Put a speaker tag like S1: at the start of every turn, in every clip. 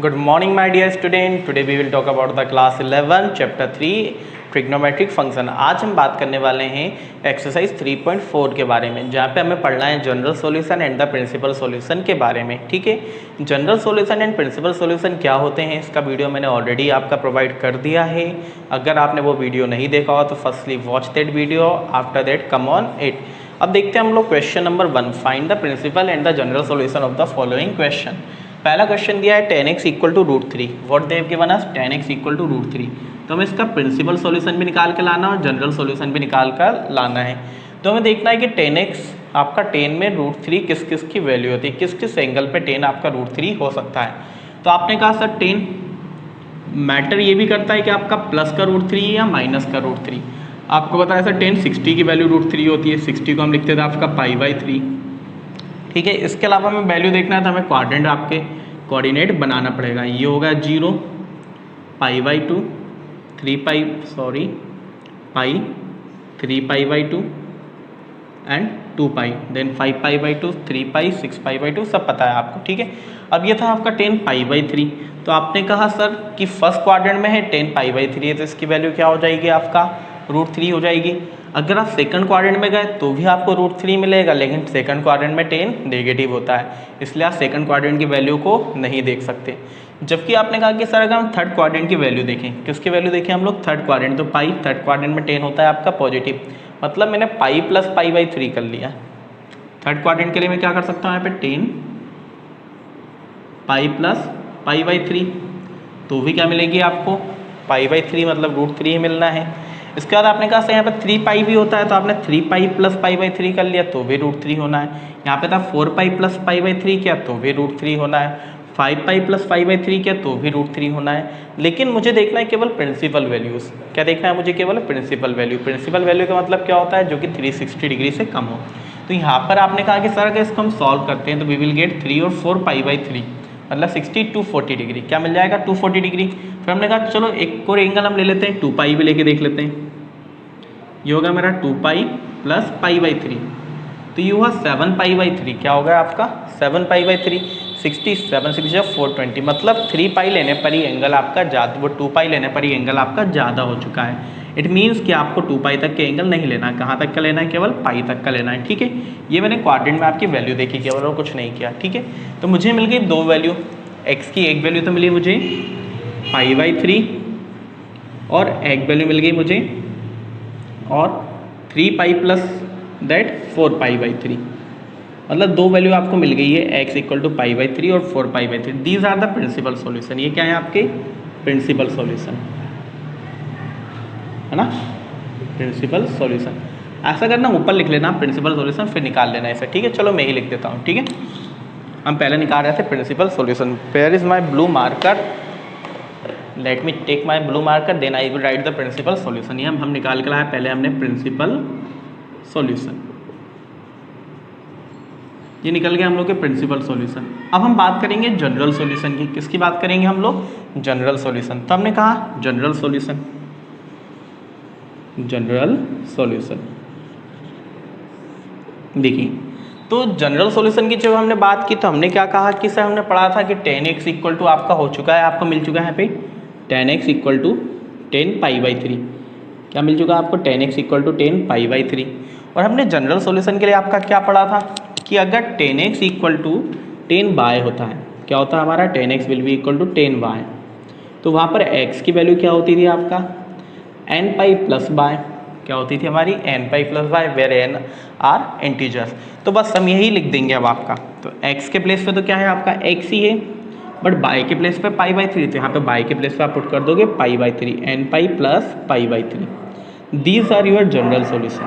S1: Good morning, my dear student. Today we will talk about the class 11, chapter 3, trigonometric function. आज हम बात करने वाले हैं एक्सरसाइज 3.4 के बारे में, जहाँ पे हमें पढ़ना है general solution and the principal solution के बारे में। ठीक है, general solution and principal solution क्या होते हैं, इसका वीडियो मैंने ऑलरेडी आपका प्रोवाइड कर दिया है। अगर आपने वो वीडियो नहीं देखा हो तो firstly watch that video, after that come on it. अब देखते हैं हम लोग question number 1, find the principal and the general solution of the following question. पहला क्वेश्चन दिया है tan x equal to √3। What they have given us, tan x equal to √3। तो हमें इसका प्रिंसिपल सॉल्यूशन भी निकाल के लाना और जनरल सॉल्यूशन भी निकाल कर लाना है। तो हमें देखना है कि tan x आपका tan में √3 किस किस की वैल्यू होती है, किस किस एंगल पे tan आपका √3 हो सकता है। तो आपने कहा सर tan मैटर ये भी करता है कि आपका प्लस का √3 या माइनस का √3। आपको बताया सर tan 60 की वैल्यू √3 होती है, 60 को हम लिखते थे आपका π/3। ठीक है, इसके अलावा हमें वैल्यू देखना है तो हमें क्वाड्रेंट आपके कोऑर्डिनेट बनाना पड़ेगा। ये होगा 0, π/2, 3π, सॉरी पाई, 3π/2 एंड 2π, देन 5π/2, 3π, 6π/2 सब पता है आपको। ठीक है, अब ये था आपका tan π/3। तो आपने कहा सर कि फर्स्ट क्वाड्रेंट में है tan π/3 है, तो इसकी वैल्यू क्या हो जाएगी, आपका √3 हो जाएगी। अगर आप सेकंड क्वाड्रेंट में गए तो भी आपको √3 मिलेगा, लेकिन सेकंड क्वाड्रेंट में tan नेगेटिव होता है, इसलिए आप सेकंड क्वाड्रेंट की वैल्यू को नहीं देख सकते। जबकि आपने कहा कि सर अगर हम थर्ड क्वाड्रेंट की वैल्यू देखें, किसकी वैल्यू देखें हम लोग, थर्ड क्वाड्रेंट, तो पाई थर्ड क्वाड्रेंट में tan होता है आपका पॉजिटिव, मतलब मैंने पाई प्लस π/3 कर लिया। थर्ड क्वाड्रेंट के लिए मैं क्या कर सकता हूँ, यहाँ पे tan पाई प्लस π/3, तो भी क्या मिलेगी आपको π/3, मतलब √3 ही मिलना है। इसके बाद आपने कहा सर यहाँ पे 3π भी होता है, तो आपने 3π प्लस π/3 कर लिया तो भी √3 होना है। यहाँ पे था 4π प्लस π/3 किया तो भी √3 होना है, 5π प्लस π/3 किया तो भी √3 होना है। लेकिन मुझे देखना है केवल प्रिंसिपल वैल्यूज़। क्या देखना है मुझे, केवल प्रिंसिपल वैल्यू। प्रिंसिपल वैल्यू का मतलब क्या होता है, जो कि 360 डिग्री से कम हो। तो यहाँ पर आपने कहा कि सर अगर इसको हम सॉल्व करते हैं तो वी विल गेट 3 और 4 π/3, मतलब 60 240 डिग्री। क्या मिल जाएगा, 240 डिग्री। फिर हमने कहा चलो एक और एंगल हम ले लेते हैं, 2π भी लेके देख लेते हैं। ये होगा मेरा 2π प्लस π/3, तो ये हुआ 7π/3। क्या होगा आपका 7π/3, 67 6 420, मतलब 3π लेने पर ही एंगल आपका ज़्यादा, वो 2π लेने पर ही एंगल आपका ज़्यादा हो चुका है। इट मीन्स कि आपको 2π तक के एंगल नहीं लेना है, कहाँ तक का लेना है, केवल पाई तक का लेना है। ठीक है, ये मैंने क्वाड्रेंट में आपकी वैल्यू देखी केवल, और कुछ नहीं किया। ठीक है, तो मुझे मिल गई दो वैल्यू, x की एक वैल्यू तो मिली मुझे π/3 और एक वैल्यू मिल गई मुझे और 3π प्लस दैट 4π/3, मतलब दो वैल्यू आपको मिल गई है, x इक्वल टू π/3 और 4π/3। These are the principal solution. ये क्या है आपके प्रिंसिपल सॉल्यूशन, है ना, प्रिंसिपल सॉल्यूशन। ऐसा करना, ऊपर लिख लेना प्रिंसिपल सॉल्यूशन, फिर निकाल लेना ऐसे। ठीक है, चलो मैं ही लिख देता हूँ। ठीक है, हम पहले निकाल रहे थे principal solution. Where is my blue marker, let me take my blue marker, then I will write the principal solution. ये हम निकाल के लाए, पहले हमने प्रिंसिपल सॉल्यूशन, ये निकल गया हम लोग के प्रिंसिपल सॉल्यूशन। अब हम बात करेंगे जनरल सॉल्यूशन की। किसकी बात करेंगे हम लोग, जनरल सॉल्यूशन। तो हमने कहा जनरल सॉल्यूशन, जनरल सॉल्यूशन। देखिए, तो जनरल सॉल्यूशन की जब हमने बात की तो हमने क्या कहा कि सर हमने पढ़ा था कि tan x इक्वल टू आपका हो चुका है, आपको मिल चुका है यहाँ पे tan x इक्वल टू 10π/3। क्या मिल चुका है आपको, tan x इक्वल टू 10π/3। और हमने जनरल सॉल्यूशन के लिए आपका क्या पढ़ा था कि अगर tan x equal to 10y होता है, क्या होता है हमारा, tan x will be equal to 10y, तो वहाँ पर x की वैल्यू क्या होती थी आपका nπ प्लस y, क्या होती थी हमारी nπ plus y, where n are integers. तो बस हम यही लिख देंगे अब आपका। तो x के प्लेस पे तो क्या है आपका x ही है, बट y के प्लेस पे π/3, तो यहाँ पे y के प्लेस पे आप पुट कर दोगे π/3, nπ plus π/3। These are your general solution.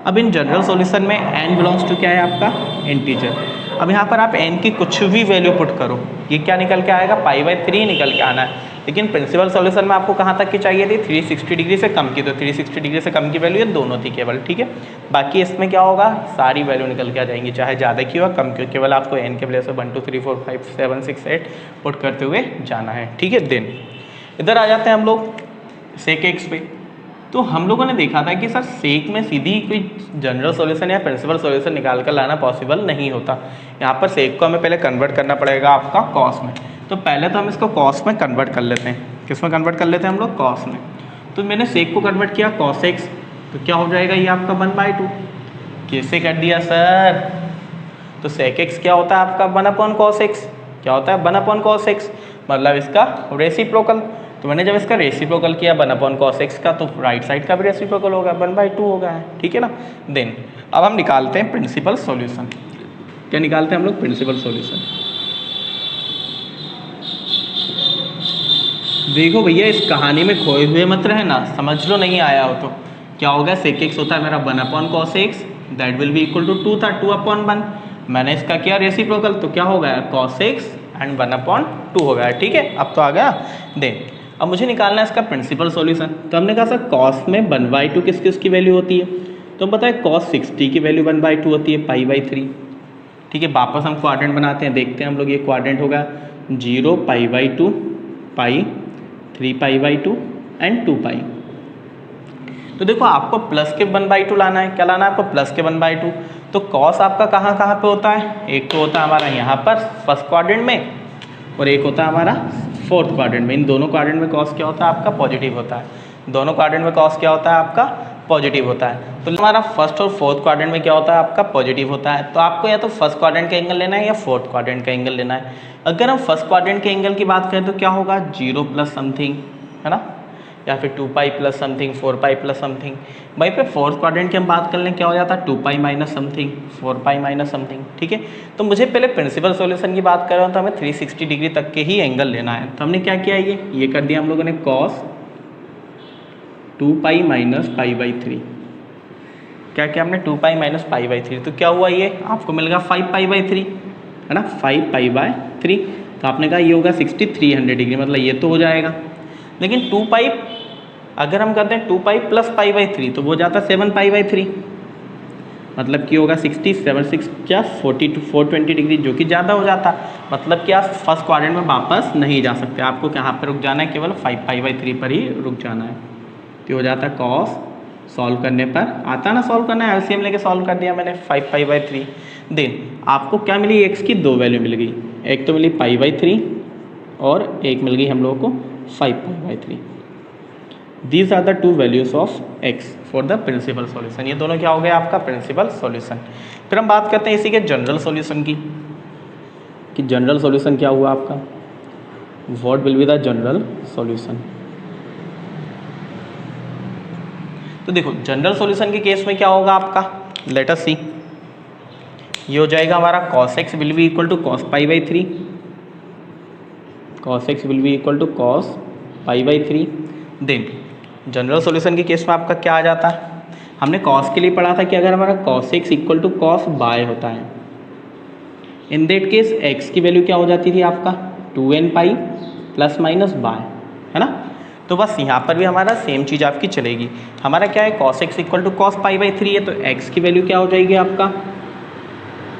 S1: अब इन जनरल सॉल्यूशन में n बिलोंग्स टू क्या है आपका, इंटीजर। अब यहाँ पर आप n की कुछ भी वैल्यू पुट करो, ये क्या निकल के आएगा, π/3 निकल के आना है। लेकिन प्रिंसिपल सॉल्यूशन में आपको कहाँ तक की चाहिए थी, 360 डिग्री से कम की, तो 360 डिग्री से कम की वैल्यू ये दोनों थी केवल। ठीक है, बाकी इसमें क्या होगा, सारी वैल्यू निकल के आ जाएंगी, चाहे ज़्यादा की हो कम की हो, केवल आपको n के प्लेस पे 1 2 3 4 5 7 6 8 पुट करते हुए जाना है। ठीक है, देन इधर आ जाते हैं हम लोग सेक एक्स पे। तो हम लोगों ने देखा था कि सर सेक में सीधी कोई जनरल सॉल्यूशन या प्रिंसिपल सॉल्यूशन निकाल कर लाना पॉसिबल नहीं होता। यहाँ पर सेक को हमें पहले कन्वर्ट करना पड़ेगा आपका कॉस में। तो पहले तो हम इसको कॉस में कन्वर्ट कर लेते हैं। किस में कन्वर्ट कर लेते हैं हम लोग? कॉस में। तो मैंने सेक को कन्वर्ट किया कॉस एक्स, तो क्या हो जाएगा ये आपका 1/2। कैसे कर दिया सर? तो सेक एक्स क्या होता है आपका 1/cos x। क्या होता है 1/cos x? मतलब इसका रेसिप्रोकल। तो मैंने जब इसका रेसिप्रोकल किया 1/cos x का, तो राइट साइड का भी रेसिप्रोकल होगा, 1/2 होगा, ठीक है ना। देन अब हम निकालते हैं प्रिंसिपल सॉल्यूशन। क्या निकालते हैं हम लोग? Principal solution. देखो भैया इस कहानी में खोए हुए मत रहना, समझ लो नहीं आया हो तो। क्या होगा? सेक एक्स होता है मेरा 1/cos x, that will be equal to 2 था 2/1। मैंने इसका किया रेसिप्रोकल, तो क्या हो गया? cos x एंड 1/2 हो गया, ठीक है। अब तो आ गया। देन अब मुझे निकालना है इसका प्रिंसिपल सॉल्यूशन। तो हमने कहा सर cos में 1/2 किस किस की वैल्यू होती है? तो पता है cos 60 की वैल्यू 1/2 होती है, π/3, ठीक है। वापस हम क्वाड्रेंट बनाते हैं, देखते हैं हम लोग। ये क्वाड्रेंट होगा 0 π/2 पाई 3 π/2 एंड 2 पाई। तो देखो आपको प्लस के 1/2 लाना है। क्या लाना है आपको? प्लस के 1/2। तो कॉस आपका कहाँ कहाँ पे होता है? एक तो होता है हमारा यहाँ पर फर्स्ट क्वाड्रेंट में, और एक होता है हमारा फोर्थ क्वाड्रेंट में। इन दोनों क्वाड्रेंट में कॉस क्या होता है आपका? पॉजिटिव होता है। दोनों क्वाड्रेंट में कॉस क्या होता है आपका? पॉजिटिव होता है। तो हमारा फर्स्ट और फोर्थ क्वाड्रेंट में क्या होता है आपका? पॉजिटिव होता है। तो आपको या तो फर्स्ट क्वाड्रेंट का एंगल लेना है या फोर्थ क्वाड्रेंट का एंगल लेना है। अगर हम फर्स्ट क्वाड्रेंट के एंगल की बात करें तो क्या होगा? 0 प्लस समथिंग, है ना, या फिर 2 pi plus something, 4 pi plus something. वहीं पे फोर्थ क्वाड्रेंट की हम बात कर लें, क्या हो जाता है? 2 pi minus something, 4 pi minus something, ठीक है। तो मुझे पहले प्रिंसिपल सॉल्यूशन की बात कर रहा हूँ, तो हमें 360 डिग्री तक के ही एंगल लेना है। तो हमने क्या किया? ये कर दिया हम लोगों ने cos 2 पाई माइनस π/3। क्या किया हमने? 2 पाई माइनस π/3। तो क्या हुआ? ये आपको मिल गया 5 π/3, है ना, 5 π/3। तो आपने कहा ये होगा 60 300 डिग्री, मतलब ये तो हो जाएगा। लेकिन 2 पाई अगर हम करते हैं 2 पाई प्लस π/3 तो वो जाता 7 π/3, मतलब कि होगा 60 7 6 क्या 40 to 420 डिग्री, जो कि ज़्यादा हो जाता। मतलब कि आप फर्स्ट क्वाड्रेंट में वापस नहीं जा सकते, आपको कहाँ पर रुक जाना है? केवल 5 π/3 पर ही रुक जाना है। तो हो जाता है कॉस, सॉल्व करने पर आता ना, सॉल्व करना है, एलसीएम लेके सॉल्व कर दिया मैंने 5 π/3। देन आपको क्या मिली? एक्स की दो वैल्यू मिल गई, एक तो मिली π/3 और एक मिल गई हम लोगों को 5 π/3। These are the two values of x for the principal solution. ये दोनों क्या हो गया आपका? Principal solution. फिर हम बात करते हैं इसी के जनरल सॉल्यूशन की, कि जनरल सॉल्यूशन क्या हुआ आपका? What will be the general solution? तो देखो जनरल सॉल्यूशन के केस में क्या होगा आपका? Let us see. ये हो जाएगा हमारा cos x will be equal to cos π/3, cos x will be equal to cos π/3। Then general solution के केस में आपका क्या आ जाता है? हमने cos के लिए पढ़ा था कि अगर हमारा cos x equal to cos y होता है, इन दैट केस x की वैल्यू क्या हो जाती थी आपका? 2n pi plus minus y, है ना। तो बस यहाँ पर भी हमारा सेम चीज़ आपकी चलेगी। हमारा क्या है? cos x equal to cos π/3 है, तो x की वैल्यू क्या हो जाएगी आपका?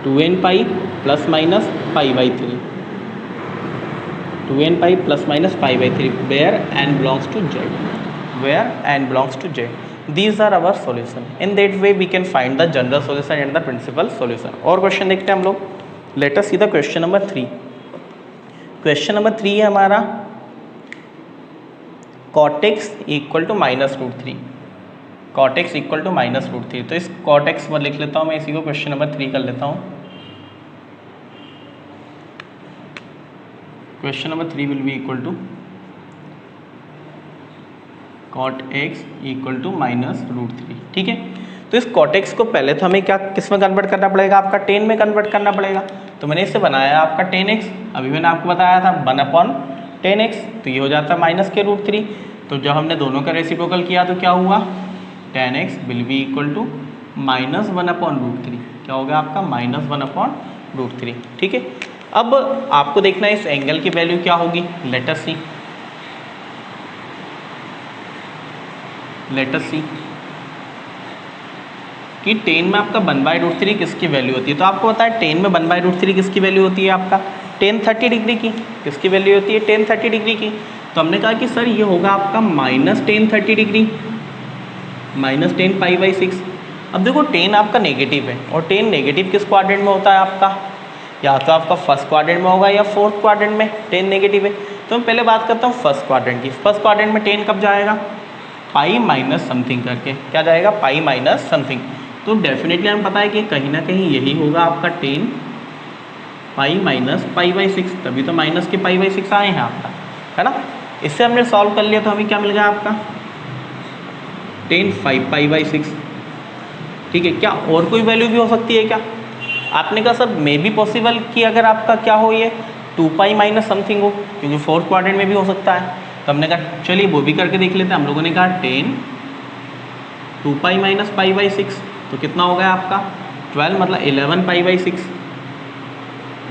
S1: 2n pi plus minus π/3, 2n pi plus minus π/3, where n belongs to z, where n belongs to z। These are our solution. In that way we can find the general solution and the principal solution. और question देखते हैं हम लोग। Let us see the question number 3। Question number 3 है हमारा cot x equal to -√3, cot x equal to -√3। तो इस cot x पर लिख लेता हूँ मैं, इसी को क्वेश्चन नंबर 3 कर लेता हूँ। Question number 3 will be equal to cot x equal to -√3, ठीक है। तो इस cot x को पहले तो हमें क्या किस में कन्वर्ट करना पड़ेगा? आपका 10 में कन्वर्ट करना पड़ेगा। तो मैंने इसे बनाया आपका 10x, अभी मैंने आपको बताया था 1/10x, तो ये हो जाता है माइनस के √3। तो जब हमने दोनों का रेसिप्रोकल किया तो क्या हुआ? 10x will be equal to -1/√3। क्या हो गया आपका? -1/√3, ठीक है। अब आपको देखना है इस एंगल की वैल्यू क्या होगी। लेट अस सी, लेट अस सी कि 10 में आपका 1/√3 किसकी वैल्यू होती है? तो आपको पता है 10 में 1/√3 किसकी वैल्यू होती है आपका? tan 30 डिग्री की। किसकी वैल्यू होती है? tan 30 डिग्री की। तो हमने कहा कि सर ये होगा आपका -tan 30 डिग्री, -10 π/6। अब देखो tan आपका नेगेटिव है, और tan नेगेटिव किस क्वाड्रेंट में होता है आपका? या तो आपका फर्स्ट क्वाड्रेंट में होगा या फोर्थ क्वाड्रेंट में 10 नेगेटिव है। तो मैं पहले बात करता हूँ फर्स्ट क्वाड्रेंट की। फर्स्ट क्वाड्रेंट में 10 कब जाएगा, पाई माइनस समथिंग करके, क्या जाएगा, पाई माइनस समथिंग। तो डेफिनेटली हमें पता है कि कहीं ना कहीं यही होगा आपका 10 पाई माइनस पाई बाई 6, तभी तो माइनस के पाई बाई 6 आए हैं आपका, है ना। इससे हमने सॉल्व कर लिया तो हमें क्या मिल गया आपका 10 5 पाई बाई 6, ठीक है। क्या और कोई वैल्यू भी हो सकती है क्या? आपने कहा सर मे बी पॉसिबल कि अगर आपका क्या हो, ये 2 पाई माइनस समथिंग हो, क्योंकि फोर्थ क्वाड्रेंट में भी हो सकता है। तो हमने कहा चलिए वो भी करके देख लेते हैं। हम लोगों ने कहा 10 2 पाई माइनस पाई बाई 6, तो कितना हो गया आपका 12, मतलब 11 पाई बाई 6,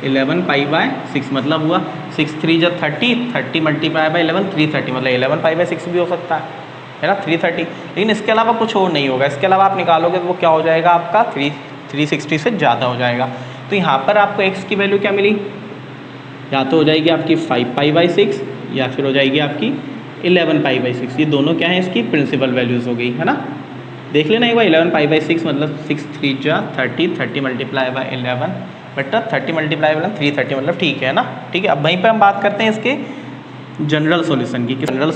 S1: 11 पाई बाय 6 मतलब हुआ 6 3 जब 30 मल्टीप्लाई बाई 11 330, मतलब 11 पाई बाई 6 भी हो सकता है ना, 330। लेकिन इसके अलावा कुछ और नहीं होगा। इसके अलावा आप निकालोगे तो वो क्या हो जाएगा आपका 360 से ज़्यादा हो जाएगा। तो यहाँ पर आपको x की वैल्यू क्या मिली, या तो हो जाएगी आपकी 5 पाई बाई 6 या फिर हो जाएगी आपकी 11 पाई बाई 6। ये दोनों क्या है इसकी प्रिंसिपल वैल्यूज़ हो गई, है ना। देख लेना एक बार, 11 पाई बाई 6 मतलब 6 3 जा 30, 30 मल्टीप्लाई बाई 11 बेटा 30 मल्टीप्लाई बाई 330, मतलब ठीक है ना। ठीक है, अब वहीं पर हम बात करते हैं इसके जनरल सॉल्यूशन की। जनरल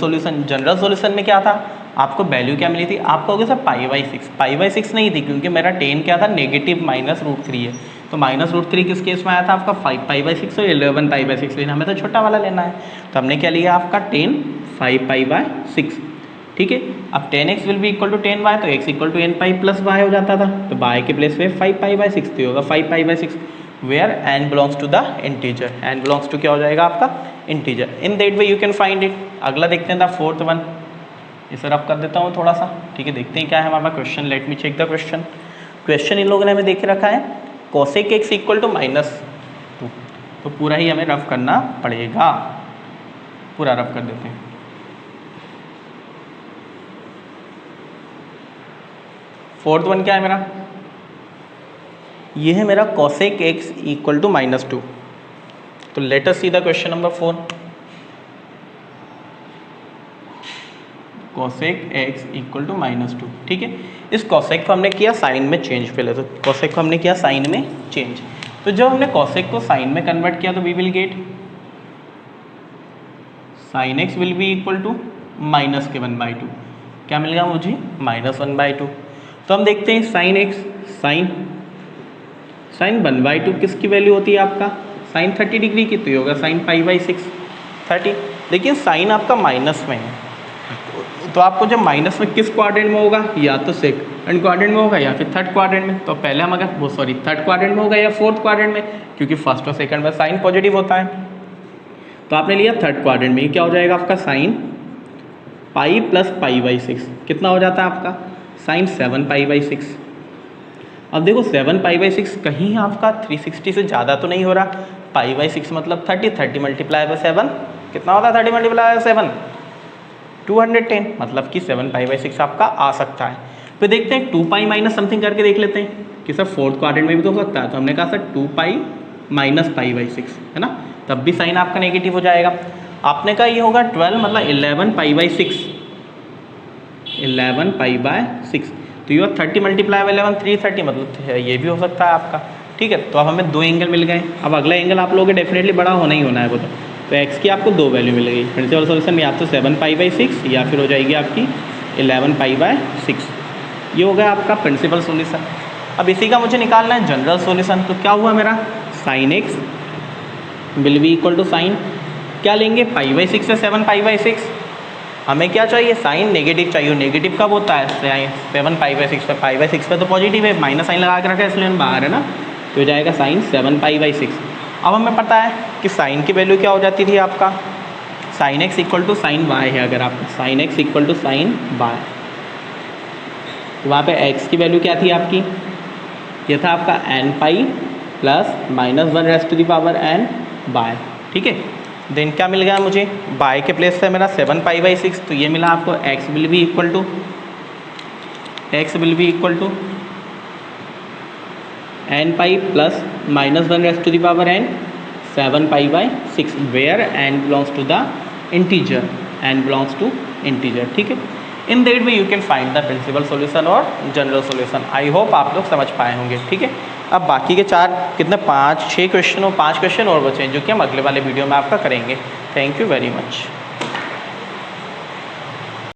S1: सॉल्यूशन में क्या था, आपको वैल्यू क्या मिली थी, आपको हो गया sir pi by 6। Pi by 6 नहीं थी क्योंकि मेरा 10 क्या था नेगेटिव -√3 है। तो -√3 किस केस में आया था आपका 5 पाई बाई 6 और 11 पाई बाई 6 लेना, हमें तो छोटा वाला लेना है। तो हमने क्या लिया आपका 10 5 पाई बाई 6, ठीक है। अब 10x will be equal to 10y, तो x equal to n pi plus y हो जाता था। तो y के प्लेस पे 5 पाई बाई 6 तो होगा 5 pi by 6, where n belongs to the integer. n belongs to क्या हो जाएगा आपका integer. In that way you can find it. अगला देखते हैं द फोर्थ वन, इसे रफ कर देता हूँ थोड़ा सा, ठीक है। देखते हैं क्या है हमारा question. Let me check the question. Question इन लोगों ने हमें देख रखा है cosec x इक्वल टू -2, तो पूरा ही हमें रफ करना पड़ेगा, पूरा रफ कर देते हैं। फोर्थ वन क्या है मेरा, ये है मेरा cosec x इक्वल टू -2। तो let us see the question number 4। cosec x equal to -2, ठीक है। इस cosec को हमने किया साइन में चेंज, पहले तो cosec को हमने किया साइन में चेंज। तो जब हमने cosec को साइन में कन्वर्ट किया तो we will get sin x will be equal to minus के 1/2। क्या मिल गया मुझे -1/2। तो हम देखते हैं साइन x, साइन 1/2 किसकी वैल्यू होती है आपका साइन 30 डिग्री की, तो ये होगा साइन पाई बाई 6 30। लेकिन साइन आपका माइनस में है, तो आपको जब माइनस में किस क्वाड्रेंट में होगा, या तो सेकंड क्वाड्रेंट में होगा या फिर थर्ड क्वाड्रेंट में। तो पहले हम अगर थर्ड क्वाड्रेंट में होगा या फोर्थ क्वाड्रेंट में, क्योंकि फर्स्ट और सेकंड में साइन पॉजिटिव होता है। तो आपने लिया थर्ड क्वाड्रेंट में, ये क्या हो जाएगा आपका sine pi plus pi by 6, कितना हो जाता है आपका साइन 7 पाई बाई 6। अब देखो 7 पाई बाई 6 कहीं आपका 360 से ज़्यादा तो नहीं हो रहा। पाई बाई 6 मतलब 30 मल्टीप्लाई बाई 7 कितना होता है, 30 मल्टीप्लाई बाई 7 210, मतलब कि 7 पाई बाई 6 आपका आ सकता है। तो देखते हैं 2 पाई माइनस समथिंग करके देख लेते हैं कि सर फोर्थ क्वाड्रेंट में भी तो हो सकता है। तो हमने कहा sir 2 pi minus pi by 6, है ना, तब भी साइन आपका नेगेटिव हो जाएगा। आपने कहा ये होगा 12, मतलब 11 पाई बाई 6, 11 पाई बाय 6, तो ये 30 मल्टीप्लाई बाई 11 330, मतलब ये भी हो सकता है आपका, ठीक है। तो अब हमें दो एंगल मिल गए। अब अगला एंगल आप लोगों के डेफिनेटली बड़ा होना ही होना है वो तो x की आपको दो वैल्यू मिलेगी। प्रिंसिपल सॉल्यूशन में या तो 7 पाई बाई 6 या फिर हो जाएगी आपकी 11 पाई बाय 6। ये हो गया आपका प्रिंसिपल सॉल्यूशन। अब इसी का मुझे निकालना है जनरल सॉल्यूशन। तो क्या हुआ मेरा sine x will be equal to sine क्या लेंगे पाई बाई 6 से 7 पाई बाई 6। हमें क्या चाहिए साइन नेगेटिव चाहिए। नेगेटिव कब होता है 7 पाई बाई 6 पे, पाई बाई 6 पे तो पॉजिटिव है, माइनस साइन लगा के रखा है इसलिए बाहर है ना, तो हो जाएगा साइन 7 पाई बाई 6। अब हमें पता है कि साइन की वैल्यू क्या हो जाती थी आपका sine x equal to sine y है। अगर आपका sine x equal to sine y, तो वहाँ पे x की वैल्यू क्या थी आपकी, ये था आपका n pi plus -1 raised to the power n by, ठीक है। देन क्या मिल गया मुझे y के प्लेस पे मेरा 7 पाई बाई 6, तो ये मिला आपको x will be equal to n pi plus -1 raised to the power n 7 pi by 6, where n belongs to the integer, n belongs to integer, ठीक है। In that way you can find the principal solution और general solution. I hope आप लोग समझ पाए होंगे, ठीक है। अब बाकी के 4 कितने 5 6 क्वेश्चन और 5 क्वेश्चन और बचे हैं जो कि हम अगले वाले वीडियो में आपका करेंगे। Thank you very much.